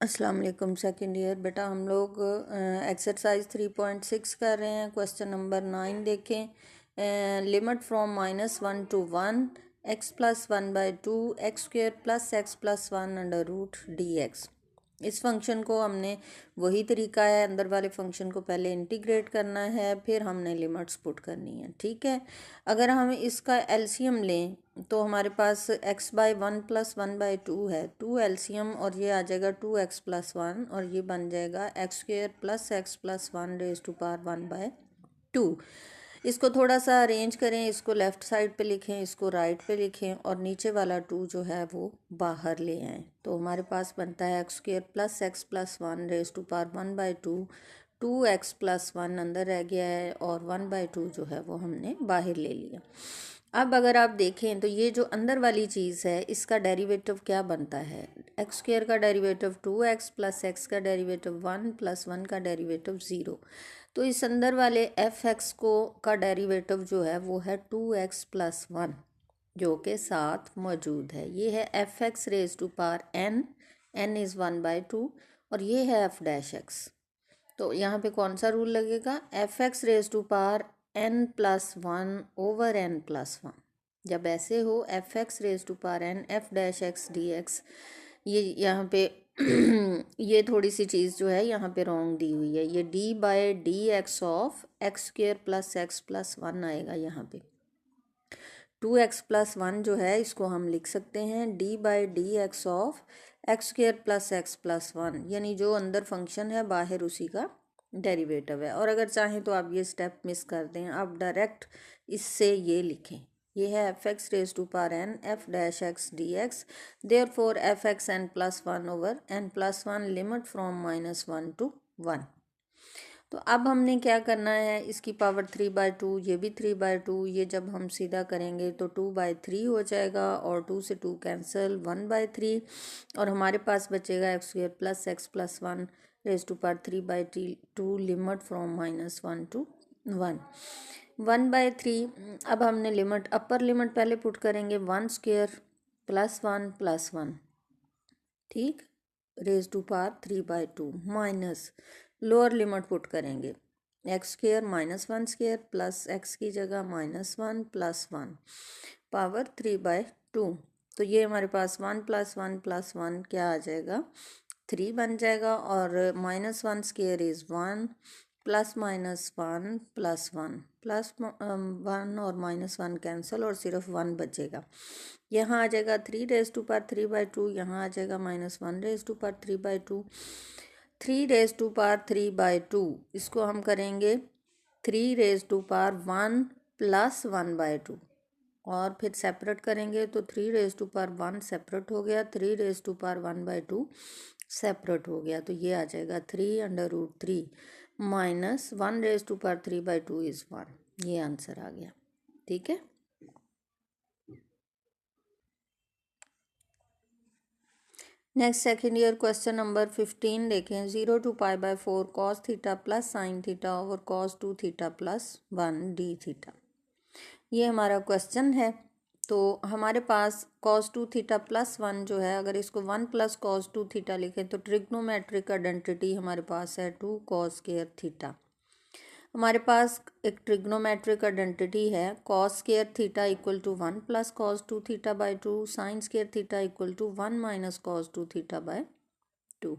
अस्सलाम वालेकुम second year. बेटा हम लोग एक्सरसाइज 3.6 कर रहे हैं। क्वेश्चन नंबर 9 देखें। Limit from -1 to 1 x + 1/2 x² + x + 1 √dx। इस फंक्शन को हमने वही तरीका है, अंदर वाले फंक्शन को पहले इंटीग्रेट करना है, फिर हमने लिमिट्स पुट करनी है। ठीक है, अगर हम इसका एलसीएम लें तो हमारे पास x/1 + 1/2 है, 2 एलसीएम और ये आ जाएगा 2x + 1 और ये बन जाएगा x² + x + 1 1/2। इसको थोड़ा सा अरेंज करें, इसको लेफ़्ट साइड पे लिखें, इसको राइट पे लिखें और नीचे वाला 2 जो है वो बाहर ले आएँ। तो हमारे पास बनता है x² + x + 1 1/2। 2x + 1 अंदर रह गया है और 1/2 जो है वो हमने बाहर ले लिया। अब अगर आप देखें तो ये जो अंदर वाली चीज़ है इसका डेरिवेटिव क्या बनता है। x² का डेरिवेटिव 2x + x का डेरिवेटिव 1 + 1 का डेरिवेटिव 0। तो इस अंदर वाले f(x) को का डेरिवेटिव जो है वो है 2x + 1 जो के साथ मौजूद है। ये है f(x)n, n इज़ 1/2 और ये है f'(x). तो यहाँ पे कौन सा रूल लगेगा, f(x)n + 1 / n + 1। जब ऐसे हो f(x)n f'(x) dx, ये यहाँ पे ये थोड़ी सी चीज़ जो है यहाँ पे रॉन्ग दी हुई है। ये d/dx ऑफ x² + x + 1 आएगा। यहाँ पे 2x + 1 जो है इसको हम लिख सकते हैं d/dx ऑफ x² + x + 1, यानी जो अंदर फंक्शन है बाहर उसी का डेरिवेटिव है। और अगर चाहें तो आप ये स्टेप मिस कर दें, आप डायरेक्ट इससे ये लिखें। ये है f(x)n f'(x) dx, therefore f(x)n + 1 / n + 1 limit from -1 to 1। तो अब हमने क्या करना है, इसकी पावर 3/2, ये भी 3/2, ये जब हम सीधा करेंगे तो 2/3 हो जाएगा और 2 से 2 कैंसिल, 1/3 और हमारे पास बचेगा x² + x + 1 3/2 limit from -1 to 1 1/3। अब हमने लिमिट अपर लिमिट पहले पुट करेंगे 1² + 1 + 1, ठीक, 3/2 माइनस लोअर लिमिट पुट करेंगे x² - 1² प्लस x की जगह -1 + 1 पावर 3/2। तो ये हमारे पास 1 + 1 + 1 क्या आ जाएगा, 3 बन जाएगा और -1² इज़ 1 +- 1 + 1 +1 और -1 कैंसिल और सिर्फ 1 बचेगा। यहाँ आ जाएगा 3^3/2, यहाँ आ जाएगा -1^3/2। 3^3/2 इसको हम करेंगे 3^1 + 1/2 और फिर सेपरेट करेंगे तो 3^1 सेपरेट हो गया, 3^1/2 सेपरेट हो गया। तो ये आ जाएगा 3√3 माइनस 1^3/2 इज़ 1। ये आंसर आ गया। ठीक है, next second year question number 15 देखें। 0 to π/4 cos theta plus sine theta over cos 2 theta plus 1 d theta, ये हमारा क्वेश्चन है। तो हमारे पास cos 2 थीटा प्लस 1 जो है, अगर इसको 1 + cos 2 थीटा लिखें तो ट्रिग्नोमेट्रिक आइडेंटिटी हमारे पास है 2 cos² थीटा। हमारे पास एक ट्रिग्नोमेट्रिक आइडेंटिटी है cos² theta = 1 + cos 2 थीटा/2, sin² theta = 1 - cos 2 थीटा/2।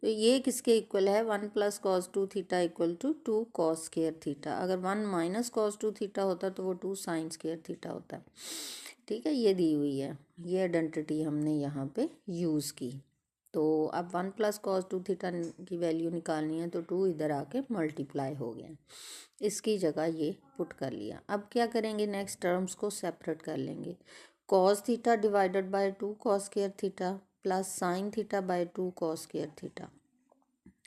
तो ये किसके इक्वल है, 1 + cos 2 थीटा = 2 cos² थीटा। अगर 1 - cos 2 थीटा होता तो वो 2 sin² थीटा होता। ठीक है, ये दी हुई है, ये आइडेंटिटी हमने यहाँ पे यूज़ की। तो अब 1 + cos 2 थीटा की वैल्यू निकालनी है तो 2 इधर आके मल्टीप्लाई हो गया, इसकी जगह ये पुट कर लिया। अब क्या करेंगे, नेक्स्ट टर्म्स को सेपरेट कर लेंगे। cos theta / 2 cos² theta plus sin थीटा/2 cos² theta,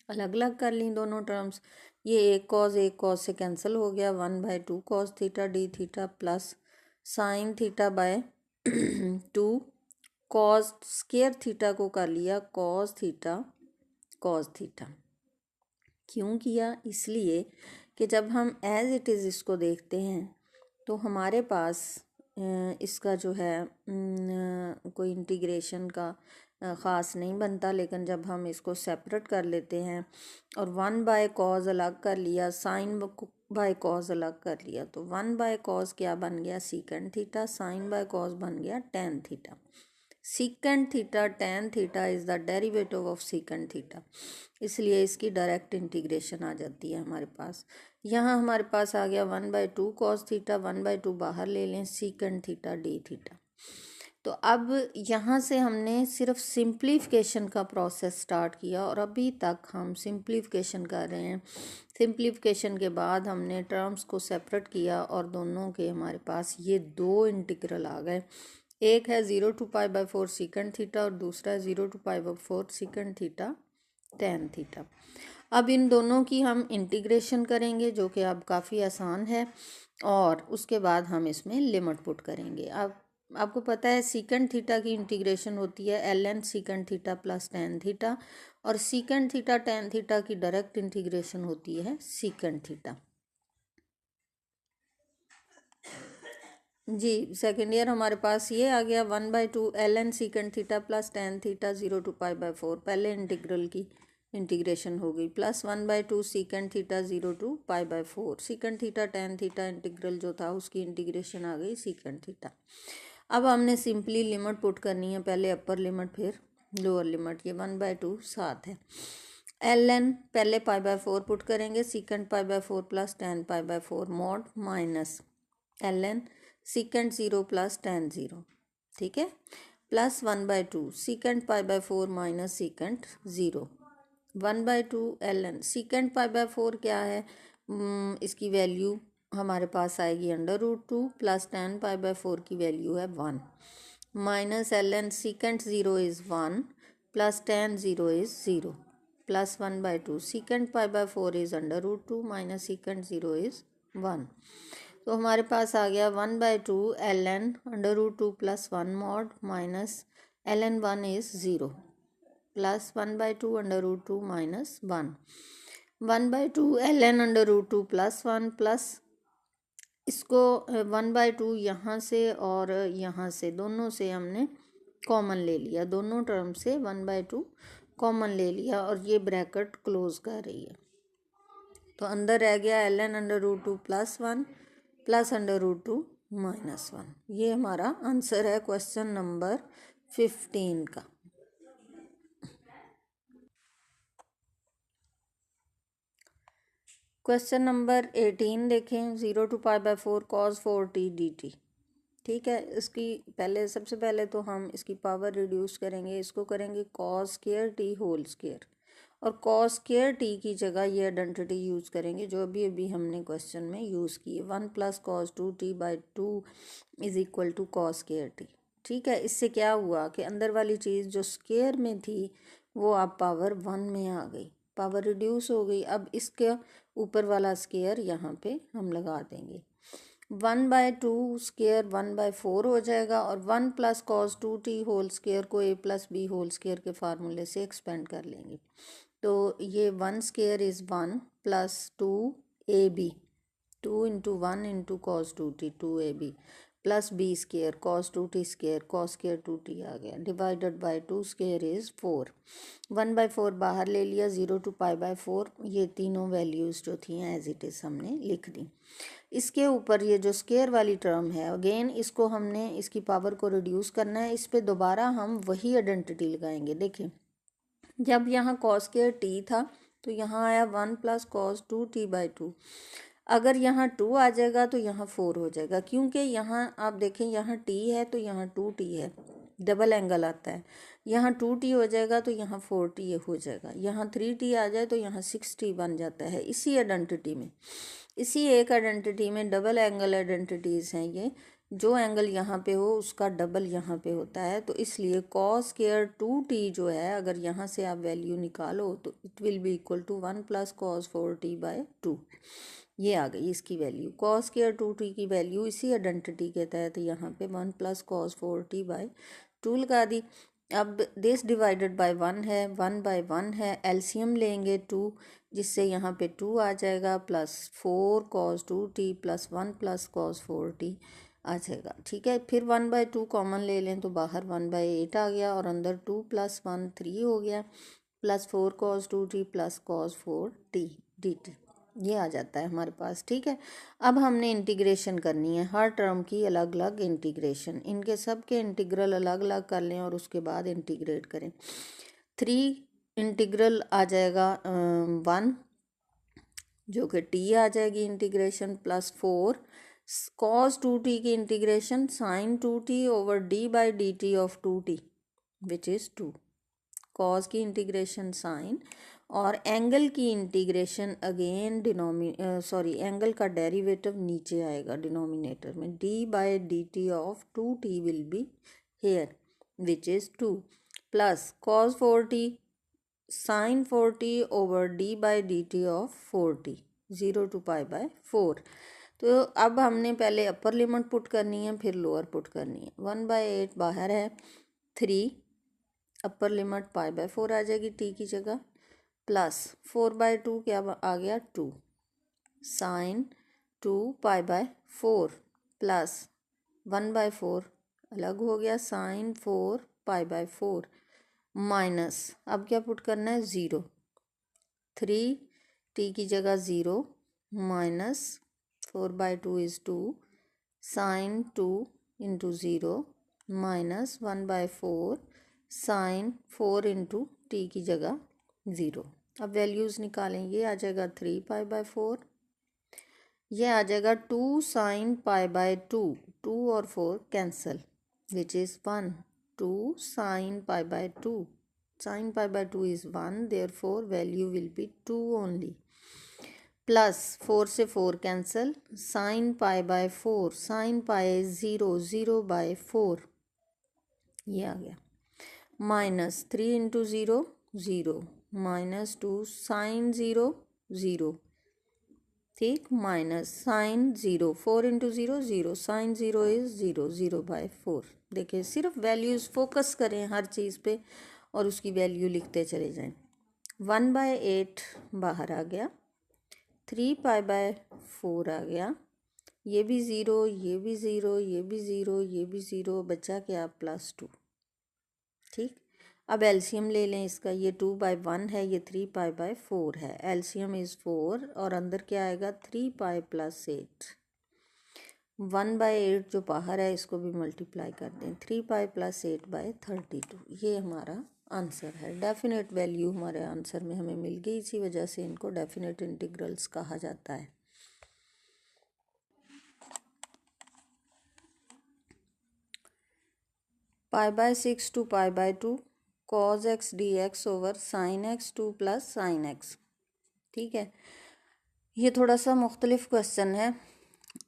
अलग अलग कर ली दोनों टर्म्स। ये एक cos से कैंसिल हो गया, 1/2 cos theta d theta plus sin थीटा/2 cos² theta को कर लिया cos थीटा। क्यों किया, इसलिए कि जब हम एज इट इज़ इसको देखते हैं तो हमारे पास इसका जो है कोई इंटीग्रेशन का ख़ास नहीं बनता, लेकिन जब हम इसको सेपरेट कर लेते हैं और 1/cos अलग कर लिया, साइन बाय कॉज अलग कर लिया, तो 1/cos क्या बन गया, secant theta, sine by cos बन गया tan theta. Secant theta tan theta is the derivative of secant theta, इसलिए इसकी डायरेक्ट इंटीग्रेशन आ जाती है हमारे पास। यहाँ हमारे पास आ गया 1/2 cos थीटा, 1/2 बाहर ले लें, सीकेंड थीटा डी थीटा। तो अब यहाँ से हमने सिर्फ सिंप्लीफिकेशन का प्रोसेस स्टार्ट किया और अभी तक हम सिंप्लीफिकेशन कर रहे हैं। सिंप्लीफिकेशन के बाद हमने टर्म्स को सेपरेट किया और दोनों के हमारे पास ये दो इंटीग्रल आ गए। एक है 0 to π/4 सीकेंड थीटा और दूसरा है 0 to π/4 secant theta tan theta. अब इन दोनों की हम इंटीग्रेशन करेंगे जो कि अब काफ़ी आसान है, और उसके बाद हम इसमें लिमिट पुट करेंगे। अब आपको पता है सीकेंड थीटा की इंटीग्रेशन होती है ln secant theta plus tan theta, और सीकेंड थीटा टेन थीटा की डायरेक्ट इंटीग्रेशन होती है सीकेंड थीटा। जी सेकेंड ईयर हमारे पास ये आ गया 1/2 ln secant theta plus tan theta 0 to π/4, पहले इंटीग्रल की इंटीग्रेशन हो गई, प्लस 1/2 secant theta 0 to π/4 secant theta tan theta integral जो था उसकी इंटीग्रेशन आ गई सीकेंड थीटा। अब हमने सिंपली लिमिट पुट करनी है, पहले अपर लिमिट फिर लोअर लिमिट। ये 1/2 साथ है, ln पहले π/4 पुट करेंगे, secant π/4 plus tan π/4 mod minus ln secant 0 plus tan 0, ठीक है, plus 1/2 secant π/4 minus secant 0, 1/2 ln secant π/4 क्या है, इसकी वैल्यू हमारे पास आएगी √2 प्लस टेन π/4 की वैल्यू है 1, minus ln secant 0 is 1 plus tan 0 is 0, plus 1/2 secant π/4 is √2 minus secant 0 is 1। तो हमारे पास आ गया 1/2 ln √2 plus 1 mod minus ln 1 is 0 plus 1/2 √2 minus 1, 1/2 ln √2 plus 1 plus इसको 1/2 यहाँ से और यहाँ से दोनों से हमने कॉमन ले लिया, दोनों टर्म से 1/2 कॉमन ले लिया और ये ब्रैकेट क्लोज कर रही है। तो अंदर रह गया ln √2 प्लस 1 प्लस √2 माइनस 1। ये हमारा आंसर है क्वेश्चन नंबर 15 का। क्वेश्चन नंबर 18 देखें, 0 to π/4 cos 4t dt, ठीक है। इसकी पहले सबसे पहले तो हम इसकी पावर रिड्यूस करेंगे, इसको करेंगे cos square t whole square, और cos स्क्वायर t की जगह ये आइडेंटिटी यूज़ करेंगे जो अभी अभी हमने क्वेश्चन में यूज़ की है, 1 + cos 2t/2 is equal to cos square t, ठीक है। इससे क्या हुआ कि अंदर वाली चीज़ जो स्क्वायर में थी वो अब पावर 1 में आ गई, पावर रिड्यूस हो गई। अब इसके ऊपर वाला स्क्वायर यहाँ पे हम लगा देंगे, 1/2 स्क्वायर 1/4 हो जाएगा, और 1 + cos 2t होल स्क्वायर को a + b होल स्क्वायर के फार्मूले से एक्सपेंड कर लेंगे। तो ये 1 square is 1 plus 2ab, 2 × 1 × cos 2t 2ab plus b square cos 2t square cos square 2t आ गया, डिवाइडेड बाय 2 स्क्वायर इज़ 4, 1/4 बाहर ले लिया, 0 to π/4, ये तीनों वैल्यूज़ जो थी एज इट इज़ हमने लिख दी। इसके ऊपर ये जो स्क्वायर वाली टर्म है अगेन इसको हमने इसकी पावर को रिड्यूस करना है, इस पे दोबारा हम वही आइडेंटिटी लगाएंगे। देखिए जब यहाँ cos स्क्वायर t था तो यहाँ आया 1 + cos 2t/2, अगर यहाँ 2 आ जाएगा तो यहाँ 4 हो जाएगा, क्योंकि यहाँ आप देखें यहाँ t है तो यहाँ 2t है, डबल एंगल आता है, यहाँ 2t हो जाएगा तो यहाँ 4t हो जाएगा, यहाँ 3t आ जाए तो यहाँ 6t बन जाता है। इसी आइडेंटिटी में, इसी एक आइडेंटिटी में डबल एंगल आइडेंटिटीज़ हैं ये, जो एंगल यहाँ पे हो उसका डबल यहाँ पे होता है, तो इसलिए cos स्क्वायर 2t जो है अगर यहाँ से आप वैल्यू निकालो तो it will be equal to 1 + cos 4t/2, ये आ गई इसकी वैल्यू। cos स्क्वायर 2t की वैल्यू इसी आइडेंटिटी के तहत यहाँ पे 1 + cos 4t/2 लगा दी। अब दिस डिवाइडेड बाय 1 है, 1/1 है, एलसीएम लेंगे 2, जिससे यहाँ पे 2 आ जाएगा, plus 4 cos 2t plus 1 + cos 4t। आ जाएगा। ठीक है, फिर 1/2 कॉमन ले लें तो बाहर 1/8 आ गया और अंदर 2 + 1 3 हो गया, plus 4 cos 2t plus cos 4t dt ये आ जाता है हमारे पास। ठीक है, अब हमने इंटीग्रेशन करनी है हर टर्म की, अलग अलग इंटीग्रेशन, इनके सब के इंटीग्रल अलग अलग कर लें और उसके बाद इंटीग्रेट करें। 3 इंटीग्रल आ जाएगा 1 जो कि t आ जाएगी इंटीग्रेशन, प्लस 4 cos 2t की integration sin 2t over d/dt of 2t which is 2, cos की इंटीग्रेशन sin, और एंगल की इंटीग्रेशन अगेन एंगल का डेरिवेटिव नीचे आएगा डिनोमिनेटर में, d/dt of 2t will be here which is 2, plus cos 4t sin 4t over d/dt of 4t 0 to π/4। तो अब हमने पहले अपर लिमिट पुट करनी है फिर लोअर पुट करनी है। 1/8 बाहर है, 3 अपर लिमिट π/4 आ जाएगी t की जगह, प्लस 4/2 क्या आ गया 2 sin 2 π/4 प्लस 1/4 अलग हो गया sin 4 π/4 माइनस, अब क्या पुट करना है 0, 3 t की जगह 0 minus 4/2 is 2 sin 2 into 0 minus 1/4 sin 4 into t की जगह 0। अब वैल्यूज़ निकालें, ये आ जाएगा 3 π/4, ये आ जाएगा 2 sin π/2, 2 और 4 cancel which is 1, 2 sin π/2, sin π/2 is 1, therefore value will be 2 only, plus 4 से 4 कैंसल, sin π/4, sin π is 0, 0/4 ये आ गया, माइनस 3 इंटू 0 0 माइनस 2 sin 0 0, ठीक, minus sine 0, 4 into 0 0, sine 0 is 0, 0/4। देखिए सिर्फ वैल्यूज़ फोकस करें हर चीज़ पे और उसकी वैल्यू लिखते चले जाएं। 1/8 बाहर आ गया, 3 π/4 आ गया, ये भी 0, ये भी 0, ये भी 0, ये भी 0, बचा क्या +2। ठीक, अब एलसीएम ले लें इसका, ये 2/1 है, ये 3 π/4 है, एलसीएम इज़ 4 और अंदर क्या आएगा 3 π + 8, 1/8 जो बाहर है इसको भी मल्टीप्लाई कर दें, 3 π + 8/32, ये हमारा आंसर है। डेफिनेट वैल्यू हमारे आंसर में हमें मिल गई, इसी वजह से इनको डेफिनेट इंटीग्रल्स कहा जाता है। π/6 to π/2 cos x dx over sin x 2 + sin x। ठीक है, ये थोड़ा सा मुख्तलिफ क्वेश्चन है,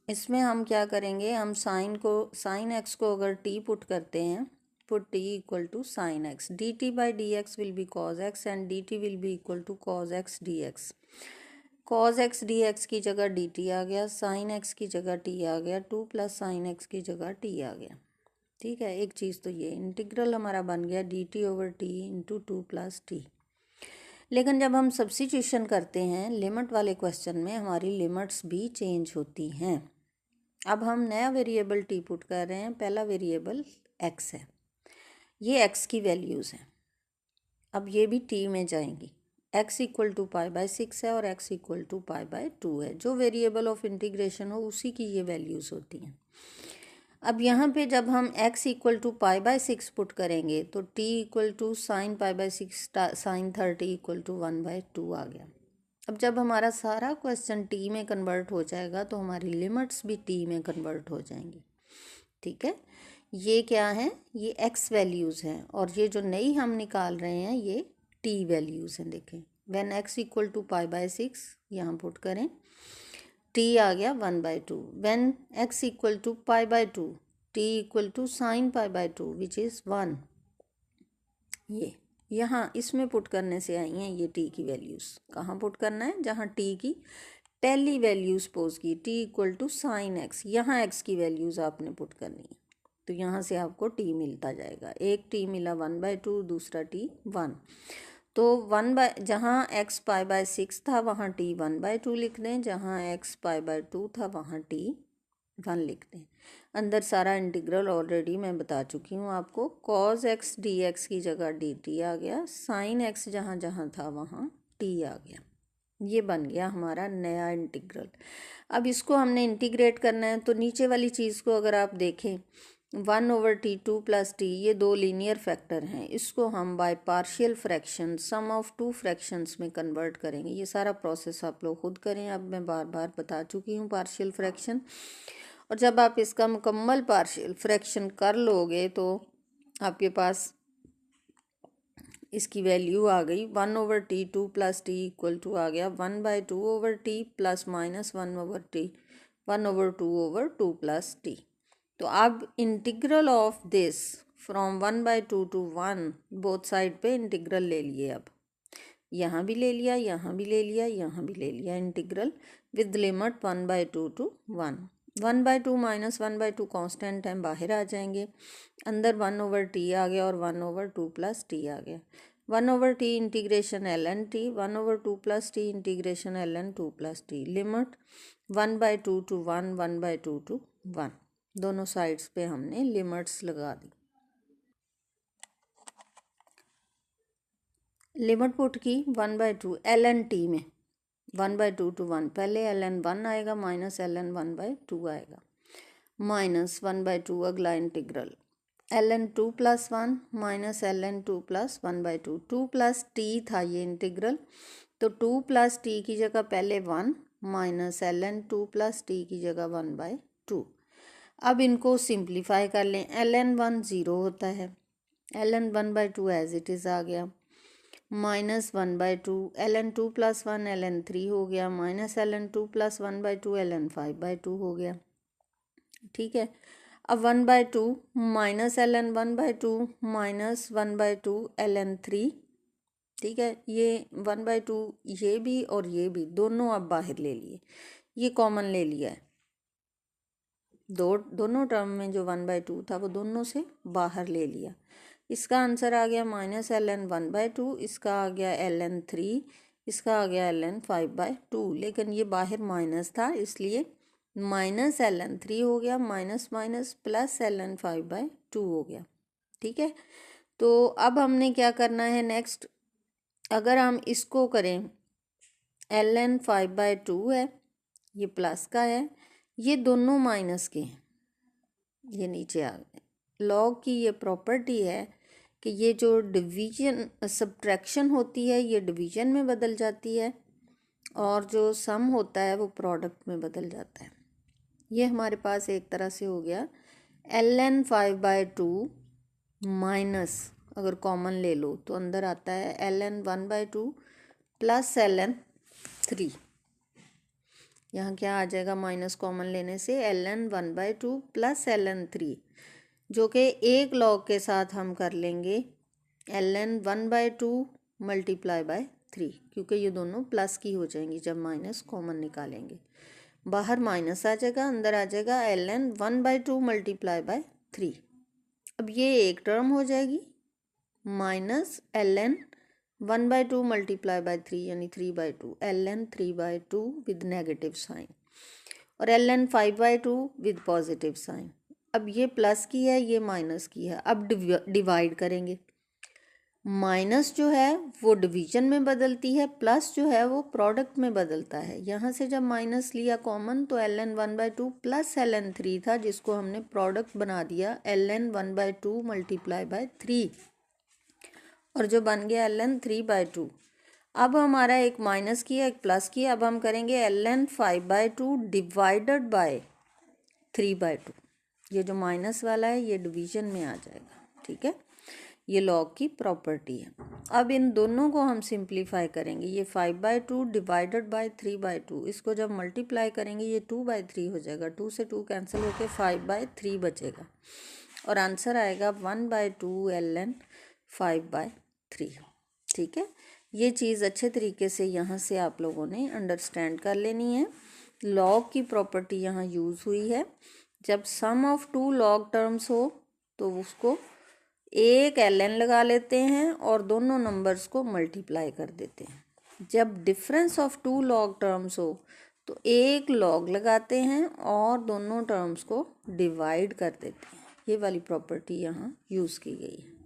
इसमें हम क्या करेंगे, हम साइन एक्स को अगर t पुट करते हैं, put t equal to sine x, dt/dx will be cos x and dt will be equal to cos x dx। cos x dx की जगह dt आ गया, साइन x की जगह t आ गया, 2 + साइन x की जगह t आ गया। ठीक है, एक चीज़ तो ये इंटीग्रल हमारा बन गया dt over t into 2 + t। लेकिन जब हम सब्स्टिट्यूशन करते हैं लिमिट वाले क्वेश्चन में हमारी लिमिट्स भी चेंज होती हैं। अब हम नया वेरिएबल t पुट कर रहे हैं, पहला वेरिएबल x है, ये x की वैल्यूज़ हैं, अब ये भी t में जाएंगी, x इक्वल टू π/6 है और x इक्वल टू π/2 है, जो वेरिएबल ऑफ इंटीग्रेशन हो उसी की ये वैल्यूज़ होती हैं। अब यहाँ पे जब हम x इक्वल टू π/6 पुट करेंगे तो t equal to sine π/6 sine 30 equal to 1/2 आ गया। अब जब हमारा सारा क्वेश्चन t में कन्वर्ट हो जाएगा तो हमारी लिमिट्स भी t में कन्वर्ट हो जाएंगी। ठीक है, ये क्या है, ये x वैल्यूज़ हैं और ये जो नई हम निकाल रहे हैं ये t वैल्यूज़ हैं। देखें, व्हेन x इक्वल टू π/6 यहाँ पुट करें, t आ गया 1/2, when x equal to π/2 t equal to sine π/2 which is 1। ये यहाँ इसमें पुट करने से आई हैं ये t की वैल्यूज़। कहाँ पुट करना है, जहाँ t की पहली वैल्यू सपोज की t equal to sine x, यहाँ x की वैल्यूज़ आपने पुट करनी है, तो यहाँ से आपको t मिलता जाएगा, एक t मिला 1/2, दूसरा t 1, तो जहाँ x π/6 था वहाँ t 1/2 लिख दें, जहाँ x π/2 था वहाँ t 1 लिख दें। अंदर सारा इंटीग्रल ऑलरेडी मैं बता चुकी हूँ आपको। कॉज एक्स डी एक्स की जगह डी टी आ गया, साइन एक्स जहाँ जहाँ था वहाँ टी आ गया। ये बन गया हमारा नया इंटीग्रल। अब इसको हमने इंटीग्रेट करना है, तो नीचे वाली चीज़ को अगर आप देखें 1/t 2+t, ये दो लीनियर फैक्टर हैं, इसको हम by partial fraction sum of two fractions में कन्वर्ट करेंगे। ये सारा प्रोसेस आप लोग खुद करें, अब मैं बार बार बता चुकी हूँ पार्शियल फ्रैक्शन। और जब आप इसका मुकम्मल पार्शियल फ्रैक्शन कर लोगे तो आपके पास इसकी वैल्यू आ गई 1/t 2+t इक्वल टू आ गया 1/2/t plus minus 1/t 1/2/2+t। तो अब integral of this from 1/2 to 1 both side पे इंटीग्रल ले लिए। अब यहाँ भी ले लिया, यहाँ भी ले लिया, यहाँ भी ले लिया integral with limit 1/2 to 1। 1/2 minus 1/2 constant है, बाहर आ जाएंगे। अंदर 1/t आ गया और 1/2+t आ गया। 1/t integration ln t, 1/2+t integration ln 2+t। Limit 1/2 to 1, 1/2 to 1, दोनों साइड्स पे हमने लिमिट्स लगा दी। लिमिट पुट की 1/2 ln t में 1/2 to 1, पहले ln 1 आएगा माइनस ln 1/2 आएगा, माइनस 1/2 अगला integral ln 2+1 minus ln 2+1/2। 2+t था ये इंटीग्रल, तो 2+t की जगह पहले 1 माइनस ln 2+t की जगह 1/2। अब इनको सिंप्लीफाई कर लें। ln 1 0 होता है, ln 1/2 एज इट इज़ आ गया, माइनस 1/2 ln 2+1 ln 3 हो गया, माइनस ln 2+1/2 ln 5/2 हो गया। ठीक है, अब 1/2 माइनस ln 1/2 माइनस 1/2 ln 3। ठीक है, ये 1/2 ये भी और ये भी दोनों अब बाहर ले लिए, ये कॉमन ले लिया है। दोनों टर्म में जो 1/2 था वो दोनों से बाहर ले लिया। इसका आंसर आ गया माइनस ln 1/2, इसका आ गया ln 3, इसका आ गया ln 5/2। लेकिन ये बाहर माइनस था इसलिए माइनस ln 3 हो गया, माइनस माइनस प्लस ln 5/2 हो गया। ठीक है, तो अब हमने क्या करना है नेक्स्ट, अगर हम इसको करें ln 5/2 है, ये प्लस का है, ये दोनों माइनस के हैं, ये नीचे आ गए। लॉग की ये प्रॉपर्टी है कि ये जो डिवीजन सब्ट्रैक्शन होती है ये डिवीजन में बदल जाती है और जो सम होता है वो प्रोडक्ट में बदल जाता है। ये हमारे पास एक तरह से हो गया ln 5/2 माइनस, अगर कॉमन ले लो तो अंदर आता है ln 1/2 प्लस ln 3। यहाँ क्या आ जाएगा, माइनस कॉमन लेने से ln 1/2 प्लस ln 3, जो कि एक लॉग के साथ हम कर लेंगे ln 1/2 मल्टीप्लाई बाय 3, क्योंकि ये दोनों प्लस की हो जाएंगी जब माइनस कॉमन निकालेंगे। बाहर माइनस आ जाएगा, अंदर आ जाएगा ln 1/2 मल्टीप्लाई बाय 3। अब ये एक टर्म हो जाएगी माइनस ln 1/2 मल्टीप्लाई बाय 3 यानी 3/2, ln 3/2 विद नेगेटिव साइन और ln 5/2 विद पॉजिटिव साइन। अब ये प्लस की है, ये माइनस की है, अब डिवाइड करेंगे। माइनस जो है वो डिवीजन में बदलती है, प्लस जो है वो प्रोडक्ट में बदलता है। यहाँ से जब माइनस लिया कॉमन तो ln 1/2 प्लस ln 3 था, जिसको हमने प्रोडक्ट बना दिया ln 1/2 मल्टीप्लाई बाय 3 और जो बन गया ln 3/2। अब हमारा एक माइनस किया एक प्लस किया, अब हम करेंगे ln 5/2 डिवाइडेड बाय 3/2। ये जो माइनस वाला है ये डिवीजन में आ जाएगा। ठीक है, ये लॉग की प्रॉपर्टी है। अब इन दोनों को हम सिंप्लीफाई करेंगे, ये 5/2 डिवाइडेड बाय 3/2, इसको जब मल्टीप्लाई करेंगे ये 2/3 हो जाएगा, 2 से 2 कैंसिल होके 5/3 बचेगा और आंसर आएगा 1/2 ln 5/3। ठीक है, ये चीज़ अच्छे तरीके से यहाँ से आप लोगों ने अंडरस्टैंड कर लेनी है। लॉग की प्रॉपर्टी यहाँ यूज़ हुई है, जब सम ऑफ टू लॉग टर्म्स हो तो उसको एक ln लगा लेते हैं और दोनों नंबर्स को मल्टीप्लाई कर देते हैं। जब difference of two log terms हो तो एक लॉग लगाते हैं और दोनों टर्म्स को डिवाइड कर देते हैं। ये वाली प्रॉपर्टी यहाँ यूज़ की गई है।